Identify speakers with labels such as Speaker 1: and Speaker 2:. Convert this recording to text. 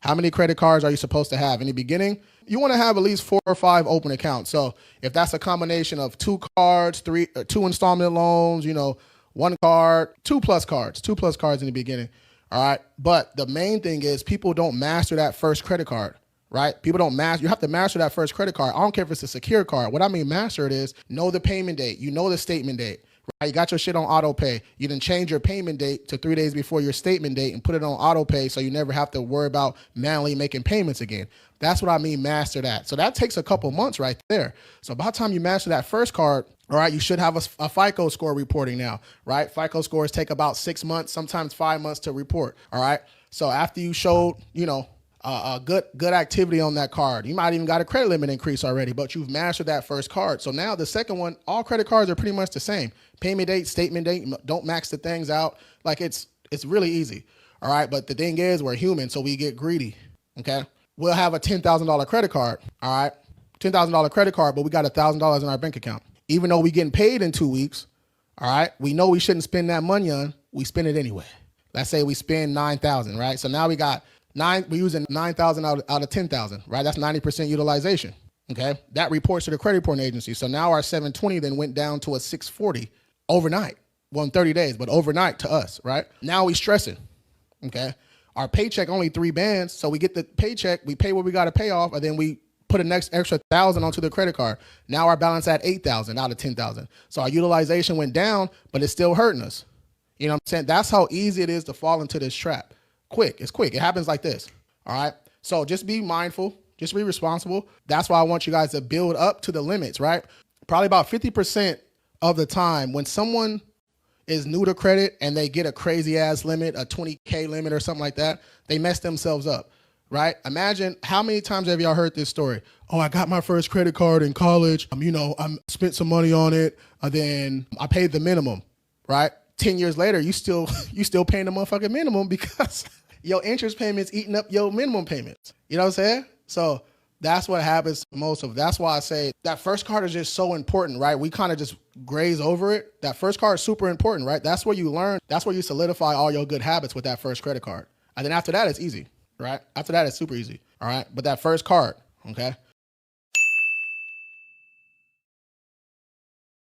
Speaker 1: How many credit cards are you supposed to have? In the beginning, you want to have at least 4 or 5 open accounts. So if that's a combination of 2 cards, 2 installment loans, 1 card, 2 plus cards in the beginning. All right. But the main thing is people don't master that first credit card, right? People don't master. You have to master that first credit card. I don't care if it's a secure card. What I mean master it is know the payment date. You know the statement date, right? You got your shit on auto pay. You didn't change your payment date to 3 days before your statement date and put it on auto pay so you never have to worry about manually making payments again. That's what I mean master that. So that takes a couple months right there. So by the time you master that first card, all right, you should have a FICO score reporting now, right? FICO scores take about 6 months, sometimes 5 months to report, all right? So after you showed, a good activity on that card, you might even got a credit limit increase already, but you've mastered that first card. So now the second one, all credit cards are pretty much the same. Payment date, statement date, don't max the things out. Like it's really easy, all right? But the thing is we're human, so we get greedy, okay? We'll have a $10,000 credit card, all right? $10,000 credit card, but we got $1,000 in our bank account. Even though we getting paid in 2 weeks, all right, we know we shouldn't spend that money on, we spend it anyway. Let's say we spend $9,000, right? So now we got we're using 9,000 out of 10,000, right? That's 90% utilization, okay? That reports to the credit reporting agency. So now our 720 then went down to a 640 overnight. Well, in 30 days, but overnight to us, right? Now we stressing, okay? Our paycheck only 3 bands, so we get the paycheck, we pay what we got to pay off, and then we put a next extra 1,000 onto the credit card. Now our balance at 8,000 out of 10,000. So our utilization went down, but it's still hurting us. You know what I'm saying? That's how easy it is to fall into this trap. It's quick. It happens like this. All right. So just be mindful, just be responsible. That's why I want you guys to build up to the limits, right? Probably about 50% of the time when someone is new to credit and they get a crazy ass limit, a 20K limit or something like that, they mess themselves up. Right? Imagine how many times have y'all heard this story? Oh, I got my first credit card in college. I spent some money on it. Then I paid the minimum, right? 10 years later, you still paying the motherfucking minimum because your interest payments eating up your minimum payments. You know what I'm saying? So that's what happens most of. That's why I say that first card is just so important, right? We kind of just graze over it. That first card is super important, right? That's where you learn. That's where you solidify all your good habits with that first credit card. And then after that, it's easy. Right? After that, it's super easy. All right. But that first card, okay?